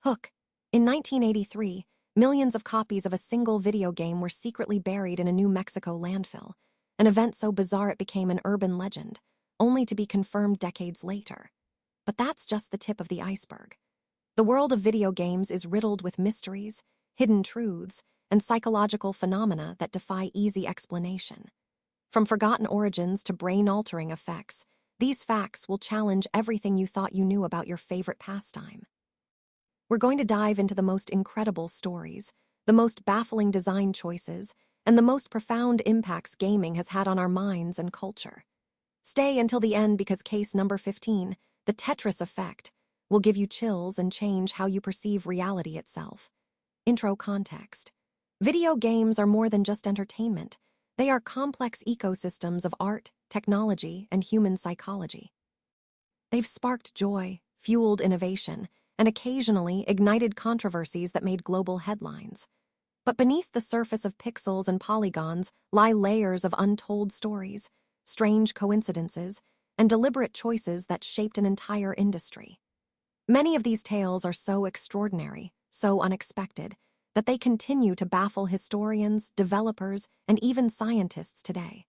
Hook. In 1983, millions of copies of a single video game were secretly buried in a New Mexico landfill, an event so bizarre it became an urban legend, only to be confirmed decades later. But that's just the tip of the iceberg. The world of video games is riddled with mysteries, hidden truths, and psychological phenomena that defy easy explanation. From forgotten origins to brain-altering effects, these facts will challenge everything you thought you knew about your favorite pastime. We're going to dive into the most incredible stories, the most baffling design choices, and the most profound impacts gaming has had on our minds and culture. Stay until the end because case number 15, the Tetris effect, will give you chills and change how you perceive reality itself. Intro context. Video games are more than just entertainment. They are complex ecosystems of art, technology, and human psychology. They've sparked joy, fueled innovation, and occasionally ignited controversies that made global headlines. But beneath the surface of pixels and polygons lie layers of untold stories, strange coincidences, and deliberate choices that shaped an entire industry. Many of these tales are so extraordinary, so unexpected, that they continue to baffle historians, developers, and even scientists today.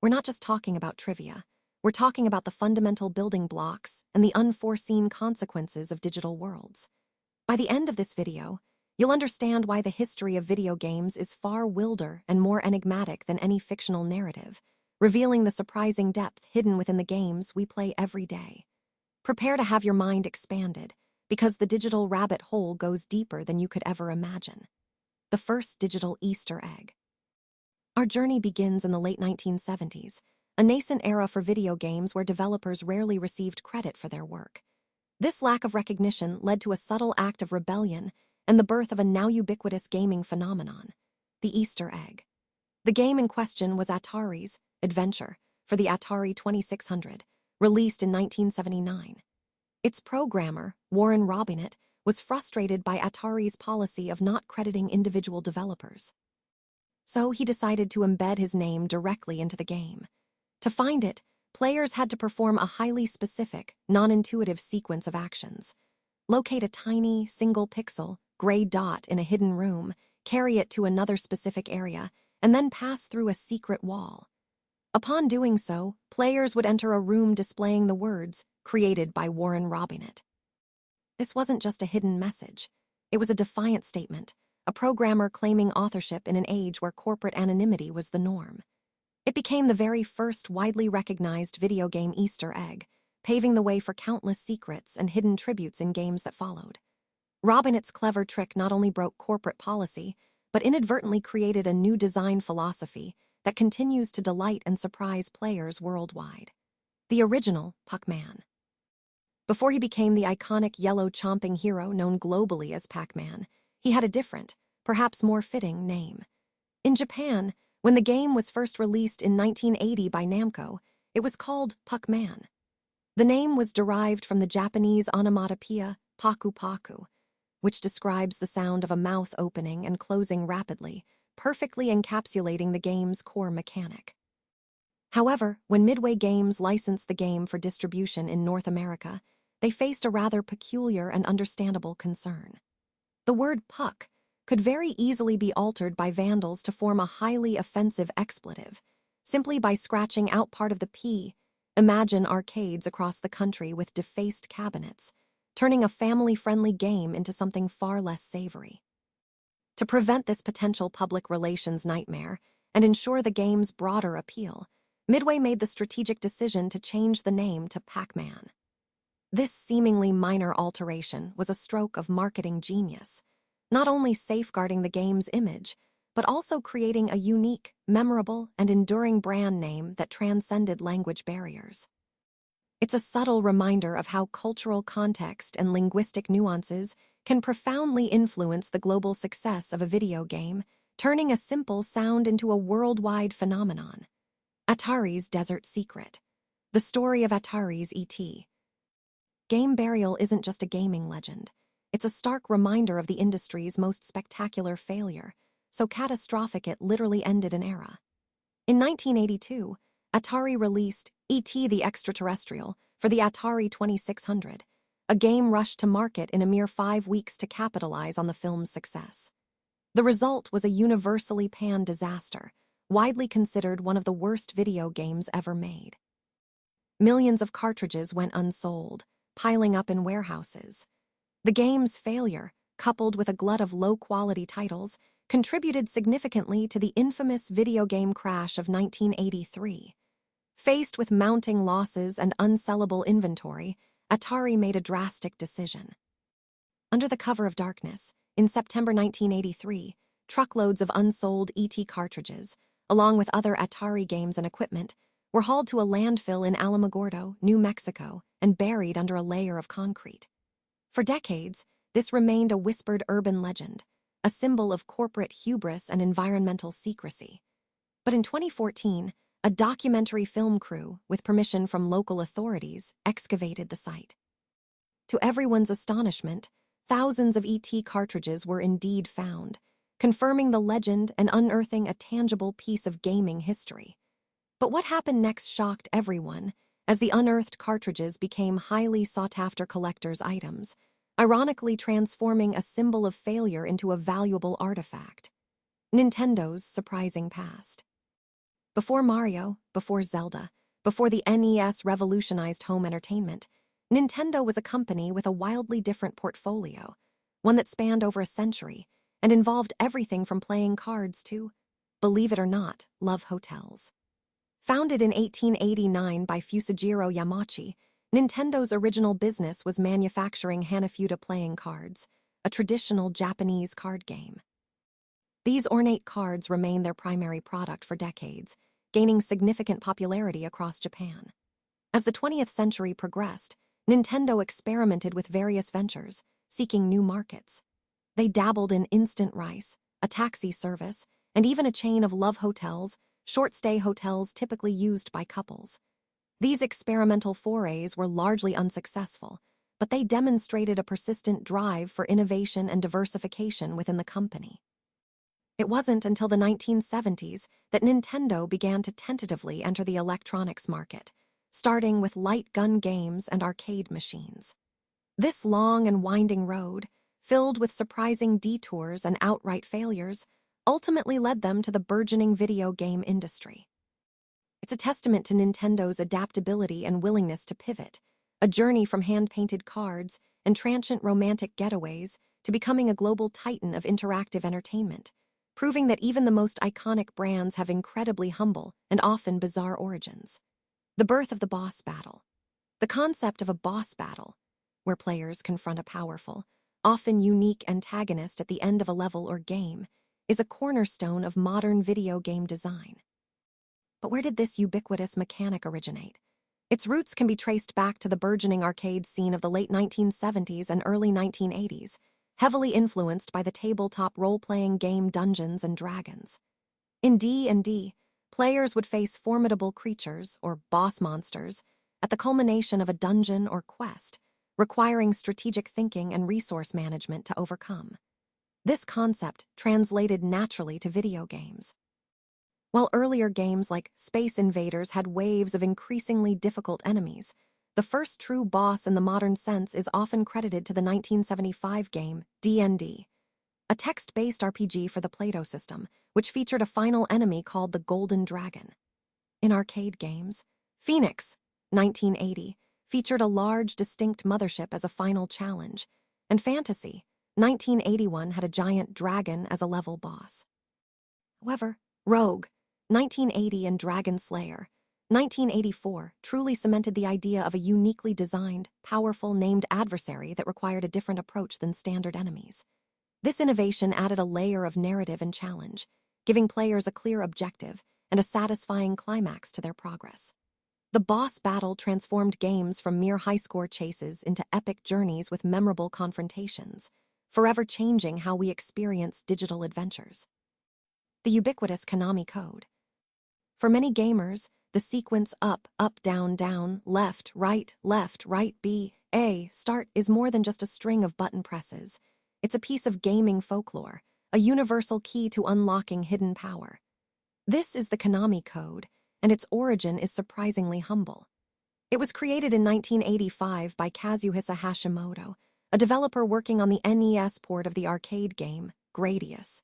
We're not just talking about trivia. We're talking about the fundamental building blocks and the unforeseen consequences of digital worlds. By the end of this video, you'll understand why the history of video games is far wilder and more enigmatic than any fictional narrative, revealing the surprising depth hidden within the games we play every day. Prepare to have your mind expanded, because the digital rabbit hole goes deeper than you could ever imagine. The first digital Easter egg. Our journey begins in the late 1970s, a nascent era for video games where developers rarely received credit for their work. This lack of recognition led to a subtle act of rebellion and the birth of a now ubiquitous gaming phenomenon, the Easter egg. The game in question was Atari's Adventure for the Atari 2600, released in 1979. Its programmer, Warren Robinett, was frustrated by Atari's policy of not crediting individual developers. So he decided to embed his name directly into the game. To find it, players had to perform a highly specific, non-intuitive sequence of actions. Locate a tiny, single-pixel, gray dot in a hidden room, carry it to another specific area, and then pass through a secret wall. Upon doing so, players would enter a room displaying the words, created by Warren Robinett. This wasn't just a hidden message. It was a defiant statement, a programmer claiming authorship in an age where corporate anonymity was the norm. It became the very first widely recognized video game Easter egg, paving the way for countless secrets and hidden tributes in games that followed. Robinett's clever trick not only broke corporate policy, but inadvertently created a new design philosophy that continues to delight and surprise players worldwide. The original Puck-Man. Before he became the iconic yellow chomping hero known globally as Pac-Man, he had a different, perhaps more fitting, name. In Japan, when the game was first released in 1980 by Namco, it was called Puck-Man. The name was derived from the Japanese onomatopoeia paku paku, which describes the sound of a mouth opening and closing rapidly, perfectly encapsulating the game's core mechanic. However, when Midway Games licensed the game for distribution in North America, they faced a rather peculiar and understandable concern. The word puck could very easily be altered by vandals to form a highly offensive expletive, simply by scratching out part of the P. Imagine arcades across the country with defaced cabinets, turning a family-friendly game into something far less savory. To prevent this potential public relations nightmare and ensure the game's broader appeal, Midway made the strategic decision to change the name to Pac-Man. This seemingly minor alteration was a stroke of marketing genius, not only safeguarding the game's image, but also creating a unique, memorable, and enduring brand name that transcended language barriers. It's a subtle reminder of how cultural context and linguistic nuances can profoundly influence the global success of a video game, turning a simple sound into a worldwide phenomenon. Atari's Desert Secret. The story of Atari's E.T. Game burial isn't just a gaming legend. It's a stark reminder of the industry's most spectacular failure, so catastrophic it literally ended an era. In 1982, Atari released E.T. the Extraterrestrial for the Atari 2600, a game rushed to market in a mere 5 weeks to capitalize on the film's success. The result was a universally panned disaster, widely considered one of the worst video games ever made. Millions of cartridges went unsold, piling up in warehouses. The game's failure, coupled with a glut of low-quality titles, contributed significantly to the infamous video game crash of 1983. Faced with mounting losses and unsellable inventory, Atari made a drastic decision. Under the cover of darkness, in September 1983, truckloads of unsold ET cartridges, along with other Atari games and equipment, were hauled to a landfill in Alamogordo, New Mexico, and buried under a layer of concrete. For decades, this remained a whispered urban legend, a symbol of corporate hubris and environmental secrecy. But in 2014, a documentary film crew, with permission from local authorities, excavated the site. To everyone's astonishment, thousands of ET cartridges were indeed found, confirming the legend and unearthing a tangible piece of gaming history. But what happened next shocked everyone, as the unearthed cartridges became highly sought-after collectors' items, ironically transforming a symbol of failure into a valuable artifact. Nintendo's surprising past. Before Mario, before Zelda, before the NES revolutionized home entertainment, Nintendo was a company with a wildly different portfolio, one that spanned over a century and involved everything from playing cards to, believe it or not, love hotels. Founded in 1889 by Fusajiro Yamauchi, Nintendo's original business was manufacturing Hanafuda playing cards, a traditional Japanese card game. These ornate cards remained their primary product for decades, gaining significant popularity across Japan. As the 20th century progressed, Nintendo experimented with various ventures, seeking new markets. They dabbled in instant rice, a taxi service, and even a chain of love hotels, short-stay hotels typically used by couples. These experimental forays were largely unsuccessful, but they demonstrated a persistent drive for innovation and diversification within the company. It wasn't until the 1970s that Nintendo began to tentatively enter the electronics market, starting with light gun games and arcade machines. This long and winding road, filled with surprising detours and outright failures, ultimately led them to the burgeoning video game industry. It's a testament to Nintendo's adaptability and willingness to pivot, a journey from hand-painted cards and transient romantic getaways to becoming a global titan of interactive entertainment, proving that even the most iconic brands have incredibly humble and often bizarre origins. The birth of the boss battle. The concept of a boss battle, where players confront a powerful, often unique antagonist at the end of a level or game, is a cornerstone of modern video game design. But where did this ubiquitous mechanic originate? Its roots can be traced back to the burgeoning arcade scene of the late 1970s and early 1980s, heavily influenced by the tabletop role-playing game Dungeons and Dragons. In D&D, players would face formidable creatures, or boss monsters, at the culmination of a dungeon or quest, requiring strategic thinking and resource management to overcome. This concept translated naturally to video games. While earlier games like Space Invaders had waves of increasingly difficult enemies, the first true boss in the modern sense is often credited to the 1975 game D&D, a text-based RPG for the Plato system, which featured a final enemy called the Golden Dragon. In arcade games, Phoenix, 1980, featured a large, distinct mothership as a final challenge, and Fantasy, 1981, had a giant dragon as a level boss. However, Rogue, 1980, and Dragon Slayer, 1984, truly cemented the idea of a uniquely designed, powerful, named adversary that required a different approach than standard enemies. This innovation added a layer of narrative and challenge, giving players a clear objective and a satisfying climax to their progress. The boss battle transformed games from mere high-score chases into epic journeys with memorable confrontations, forever changing how we experience digital adventures. The ubiquitous Konami code. For many gamers, the sequence up, down, left, right, B, A, start is more than just a string of button presses. It's a piece of gaming folklore, a universal key to unlocking hidden power. This is the Konami code, and its origin is surprisingly humble. It was created in 1985 by Kazuhisa Hashimoto, a developer working on the NES port of the arcade game, Gradius.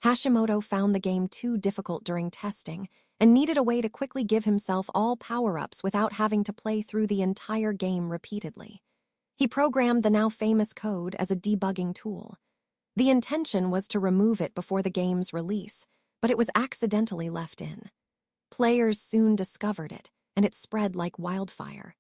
Hashimoto found the game too difficult during testing and needed a way to quickly give himself all power-ups without having to play through the entire game repeatedly. He programmed the now famous code as a debugging tool. The intention was to remove it before the game's release, but it was accidentally left in. Players soon discovered it, and it spread like wildfire.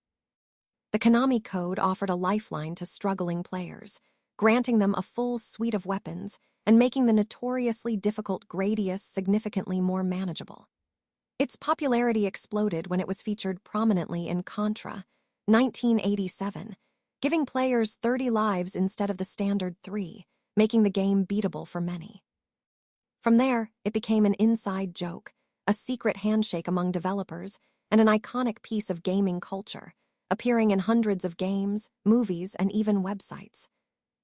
The Konami code offered a lifeline to struggling players, granting them a full suite of weapons and making the notoriously difficult Gradius significantly more manageable. Its popularity exploded when it was featured prominently in Contra, 1987, giving players 30 lives instead of the standard 3, making the game beatable for many. From there, it became an inside joke, a secret handshake among developers, and an iconic piece of gaming culture, appearing in hundreds of games, movies, and even websites.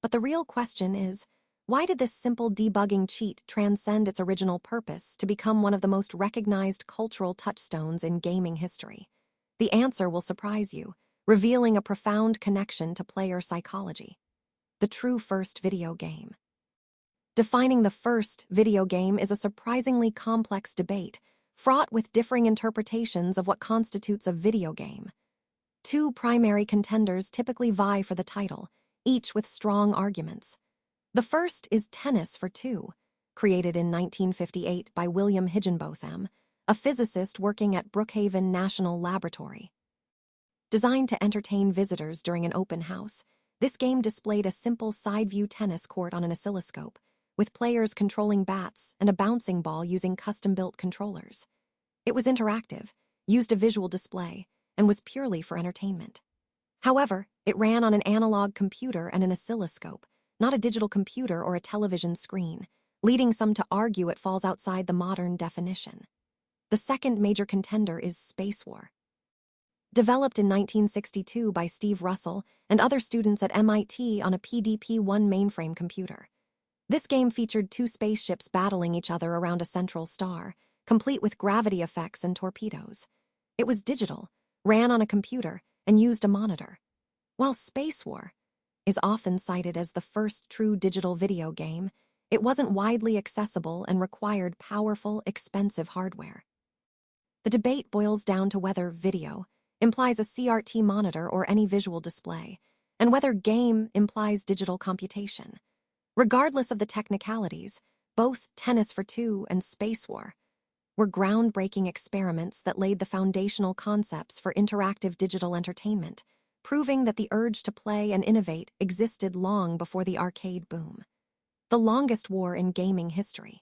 But the real question is, why did this simple debugging cheat transcend its original purpose to become one of the most recognized cultural touchstones in gaming history? The answer will surprise you, revealing a profound connection to player psychology. The true first video game. Defining the first video game is a surprisingly complex debate, fraught with differing interpretations of what constitutes a video game. Two primary contenders typically vie for the title, each with strong arguments. The first is Tennis for Two, created in 1958 by William Higginbotham, a physicist working at Brookhaven National Laboratory. Designed to entertain visitors during an open house, this game displayed a simple side-view tennis court on an oscilloscope, with players controlling bats and a bouncing ball using custom-built controllers. It was interactive, used a visual display, and was purely for entertainment. However, it ran on an analog computer and an oscilloscope, not a digital computer or a television screen, leading some to argue it falls outside the modern definition. The second major contender is Space War. Developed in 1962 by Steve Russell and other students at MIT on a PDP-1 mainframe computer. This game featured two spaceships battling each other around a central star, complete with gravity effects and torpedoes. It was digital, ran on a computer, and used a monitor. While Space War is often cited as the first true digital video game, it wasn't widely accessible and required powerful, expensive hardware. The debate boils down to whether video implies a CRT monitor or any visual display, and whether game implies digital computation. Regardless of the technicalities, both Tennis for Two and Space War were groundbreaking experiments that laid the foundational concepts for interactive digital entertainment, proving that the urge to play and innovate existed long before the arcade boom. The longest war in gaming history.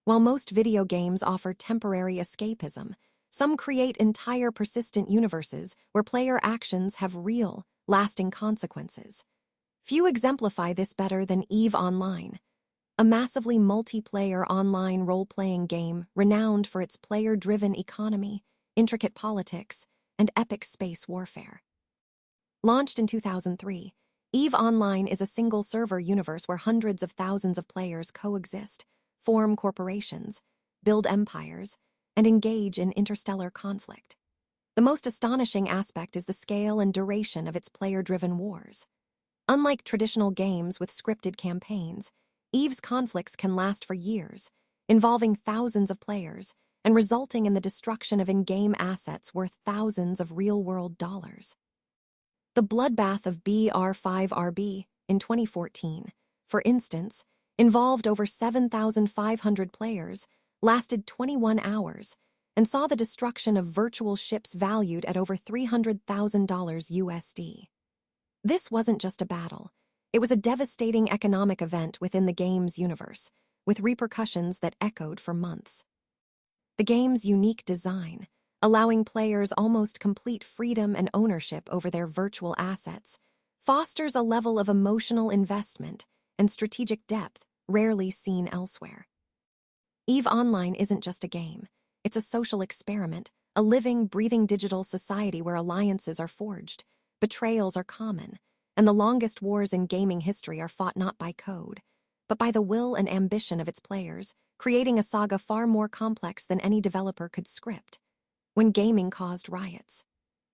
While most video games offer temporary escapism, some create entire persistent universes where player actions have real, lasting consequences. Few exemplify this better than EVE Online, a massively multiplayer online role-playing game renowned for its player-driven economy, intricate politics, and epic space warfare. Launched in 2003, EVE Online is a single-server universe where hundreds of thousands of players coexist, form corporations, build empires, and engage in interstellar conflict. The most astonishing aspect is the scale and duration of its player-driven wars. Unlike traditional games with scripted campaigns, EVE's conflicts can last for years, involving thousands of players and resulting in the destruction of in-game assets worth thousands of real-world dollars. The bloodbath of BR5RB in 2014, for instance, involved over 7,500 players, lasted 21 hours, and saw the destruction of virtual ships valued at over $300,000 USD. This wasn't just a battle. It was a devastating economic event within the game's universe, with repercussions that echoed for months. The game's unique design, allowing players almost complete freedom and ownership over their virtual assets, fosters a level of emotional investment and strategic depth rarely seen elsewhere. EVE Online isn't just a game. It's a social experiment, a living, breathing digital society where alliances are forged, betrayals are common, and the longest wars in gaming history are fought not by code, but by the will and ambition of its players, creating a saga far more complex than any developer could script. When gaming caused riots.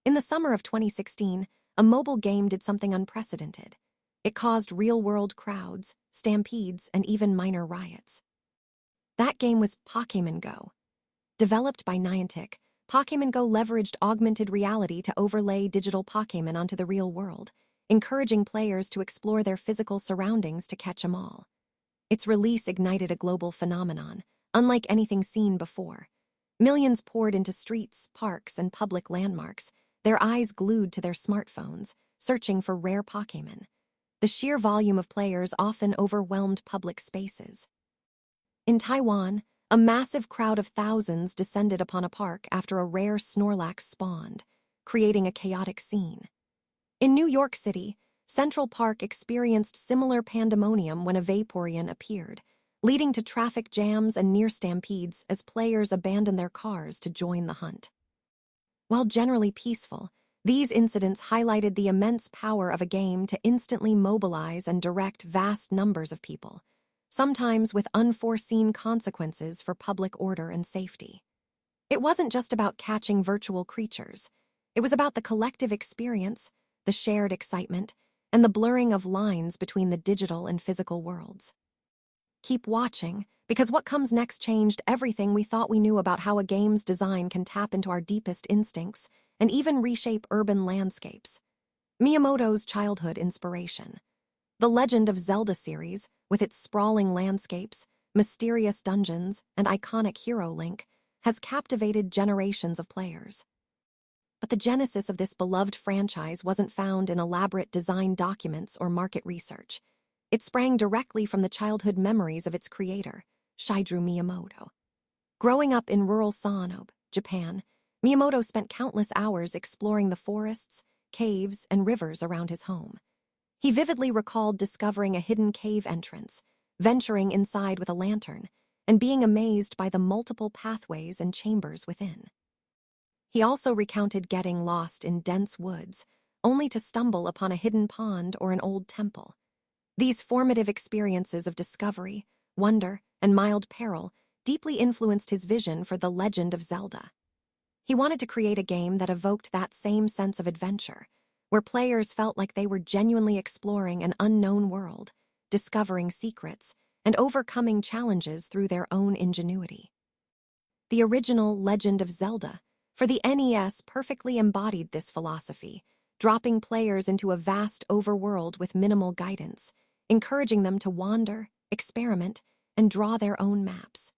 In the summer of 2016, a mobile game did something unprecedented. It caused real-world crowds, stampedes, and even minor riots. That game was Pokémon Go. Developed by Niantic, Pokémon Go leveraged augmented reality to overlay digital Pokémon onto the real world, encouraging players to explore their physical surroundings to catch 'em all. Its release ignited a global phenomenon, unlike anything seen before. Millions poured into streets, parks, and public landmarks, their eyes glued to their smartphones, searching for rare Pokémon. The sheer volume of players often overwhelmed public spaces. In Taiwan, a massive crowd of thousands descended upon a park after a rare Snorlax spawned, creating a chaotic scene. In New York City, Central Park experienced similar pandemonium when a Vaporeon appeared, leading to traffic jams and near stampedes as players abandoned their cars to join the hunt. While generally peaceful, these incidents highlighted the immense power of a game to instantly mobilize and direct vast numbers of people, sometimes with unforeseen consequences for public order and safety. It wasn't just about catching virtual creatures. It was about the collective experience, the shared excitement, and the blurring of lines between the digital and physical worlds. Keep watching, because what comes next changed everything we thought we knew about how a game's design can tap into our deepest instincts and even reshape urban landscapes. Miyamoto's childhood inspiration. The Legend of Zelda series, with its sprawling landscapes, mysterious dungeons, and iconic hero Link, has captivated generations of players. But the genesis of this beloved franchise wasn't found in elaborate design documents or market research. It sprang directly from the childhood memories of its creator, Shigeru Miyamoto. Growing up in rural Sanobe, Japan, Miyamoto spent countless hours exploring the forests, caves, and rivers around his home. He vividly recalled discovering a hidden cave entrance, venturing inside with a lantern, and being amazed by the multiple pathways and chambers within. He also recounted getting lost in dense woods, only to stumble upon a hidden pond or an old temple. These formative experiences of discovery, wonder, and mild peril deeply influenced his vision for The Legend of Zelda. He wanted to create a game that evoked that same sense of adventure, where players felt like they were genuinely exploring an unknown world, discovering secrets, and overcoming challenges through their own ingenuity. The original Legend of Zelda, for the NES, perfectly embodied this philosophy, dropping players into a vast overworld with minimal guidance, encouraging them to wander, experiment, and draw their own maps.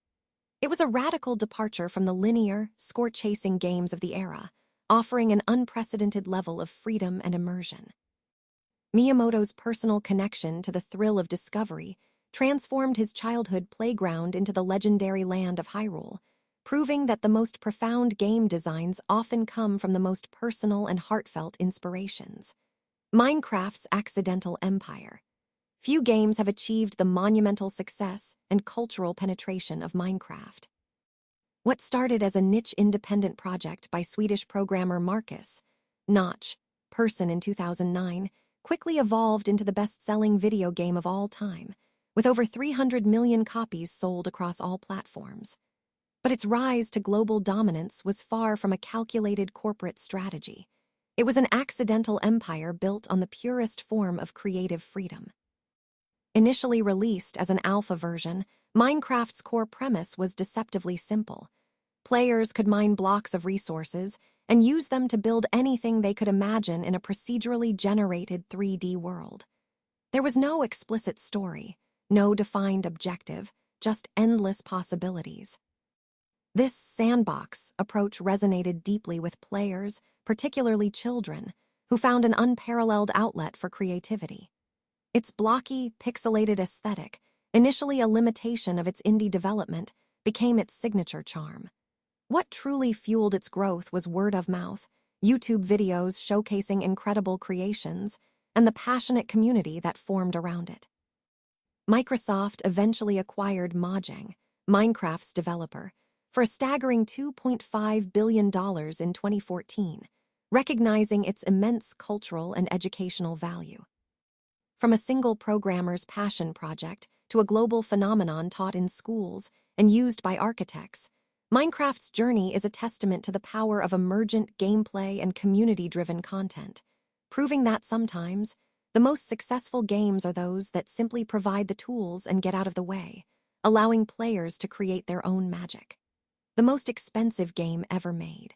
It was a radical departure from the linear, score-chasing games of the era, offering an unprecedented level of freedom and immersion. Miyamoto's personal connection to the thrill of discovery transformed his childhood playground into the legendary land of Hyrule, proving that the most profound game designs often come from the most personal and heartfelt inspirations. Minecraft's accidental empire. Few games have achieved the monumental success and cultural penetration of Minecraft. What started as a niche independent project by Swedish programmer Marcus Notch Persson in 2009 quickly evolved into the best-selling video game of all time, with over 300 million copies sold across all platforms. But its rise to global dominance was far from a calculated corporate strategy. It was an accidental empire built on the purest form of creative freedom. Initially released as an alpha version, Minecraft's core premise was deceptively simple. Players could mine blocks of resources and use them to build anything they could imagine in a procedurally generated 3D world. There was no explicit story, no defined objective, just endless possibilities. This sandbox approach resonated deeply with players, particularly children, who found an unparalleled outlet for creativity. Its blocky, pixelated aesthetic, initially a limitation of its indie development, became its signature charm. What truly fueled its growth was word of mouth, YouTube videos showcasing incredible creations, and the passionate community that formed around it. Microsoft eventually acquired Mojang, Minecraft's developer, for a staggering $2.5 billion in 2014, recognizing its immense cultural and educational value. From a single programmer's passion project to a global phenomenon taught in schools and used by architects, Minecraft's journey is a testament to the power of emergent gameplay and community-driven content, proving that sometimes the most successful games are those that simply provide the tools and get out of the way, allowing players to create their own magic. The most expensive game ever made.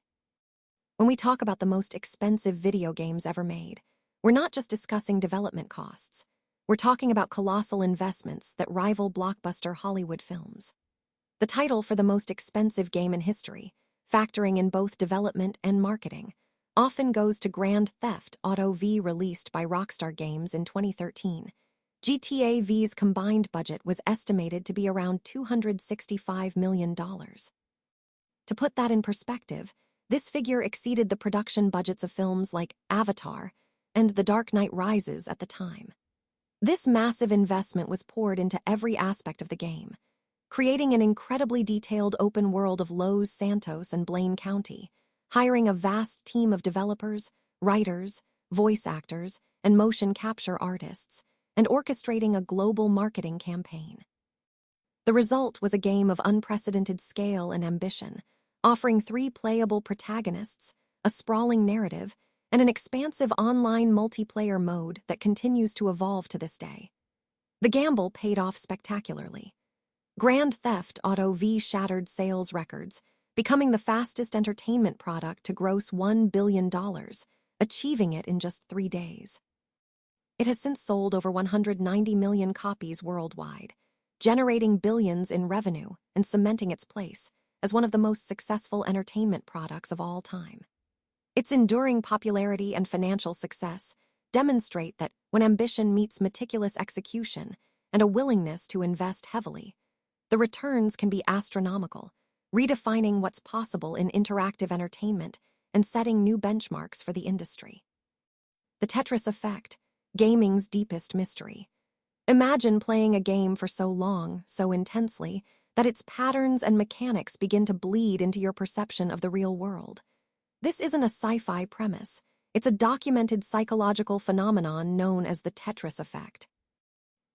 When we talk about the most expensive video games ever made, we're not just discussing development costs. We're talking about colossal investments that rival blockbuster Hollywood films. The title for the most expensive game in history, factoring in both development and marketing, often goes to Grand Theft Auto V, released by Rockstar Games in 2013. GTA V's combined budget was estimated to be around $265 million. To put that in perspective, this figure exceeded the production budgets of films like Avatar and The Dark Knight Rises at the time. This massive investment was poured into every aspect of the game, creating an incredibly detailed open world of Los Santos and Blaine County, hiring a vast team of developers, writers, voice actors, and motion capture artists, and orchestrating a global marketing campaign. The result was a game of unprecedented scale and ambition, offering 3 playable protagonists, a sprawling narrative, and an expansive online multiplayer mode that continues to evolve to this day. The gamble paid off spectacularly. Grand Theft Auto V shattered sales records, becoming the fastest entertainment product to gross $1 billion, achieving it in just 3 days. It has since sold over 190 million copies worldwide, generating billions in revenue and cementing its place as one of the most successful entertainment products of all time. Its enduring popularity and financial success demonstrate that when ambition meets meticulous execution and a willingness to invest heavily, the returns can be astronomical, redefining what's possible in interactive entertainment and setting new benchmarks for the industry. The Tetris effect, gaming's deepest mystery. Imagine playing a game for so long, so intensely, that its patterns and mechanics begin to bleed into your perception of the real world. This isn't a sci-fi premise. It's a documented psychological phenomenon known as the Tetris effect.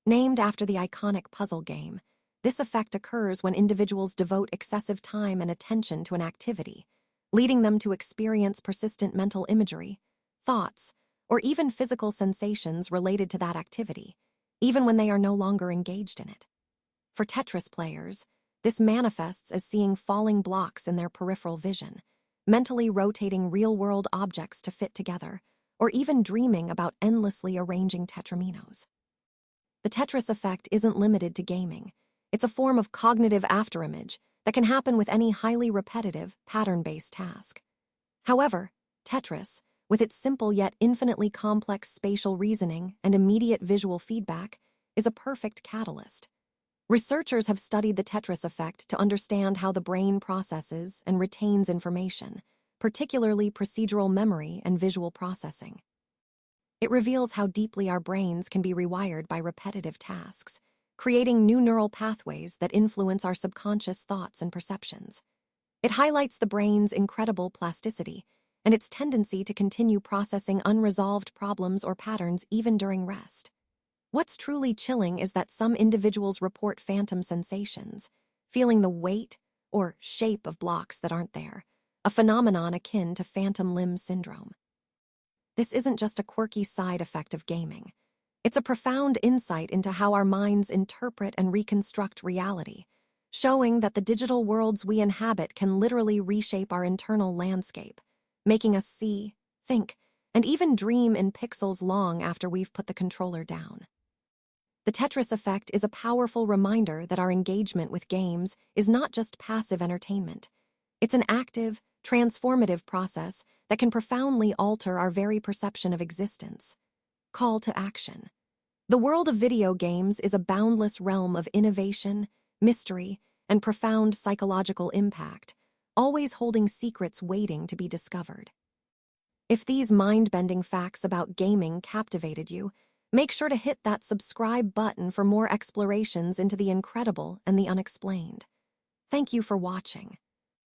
Named after the iconic puzzle game, this effect occurs when individuals devote excessive time and attention to an activity, leading them to experience persistent mental imagery, thoughts, or even physical sensations related to that activity, even when they are no longer engaged in it. For Tetris players, this manifests as seeing falling blocks in their peripheral vision, mentally rotating real-world objects to fit together, or even dreaming about endlessly arranging tetraminos. The Tetris effect isn't limited to gaming. It's a form of cognitive afterimage that can happen with any highly repetitive, pattern-based task. However, Tetris, with its simple yet infinitely complex spatial reasoning and immediate visual feedback, is a perfect catalyst. Researchers have studied the Tetris effect to understand how the brain processes and retains information, particularly procedural memory and visual processing. It reveals how deeply our brains can be rewired by repetitive tasks, creating new neural pathways that influence our subconscious thoughts and perceptions. It highlights the brain's incredible plasticity and its tendency to continue processing unresolved problems or patterns even during rest. What's truly chilling is that some individuals report phantom sensations, feeling the weight or shape of blocks that aren't there, a phenomenon akin to phantom limb syndrome. This isn't just a quirky side effect of gaming. It's a profound insight into how our minds interpret and reconstruct reality, showing that the digital worlds we inhabit can literally reshape our internal landscape, making us see, think, and even dream in pixels long after we've put the controller down. The Tetris effect is a powerful reminder that our engagement with games is not just passive entertainment. It's an active, transformative process that can profoundly alter our very perception of existence. Call to action. The world of video games is a boundless realm of innovation, mystery, and profound psychological impact, always holding secrets waiting to be discovered. If these mind-bending facts about gaming captivated you, make sure to hit that subscribe button for more explorations into the incredible and the unexplained. Thank you for watching.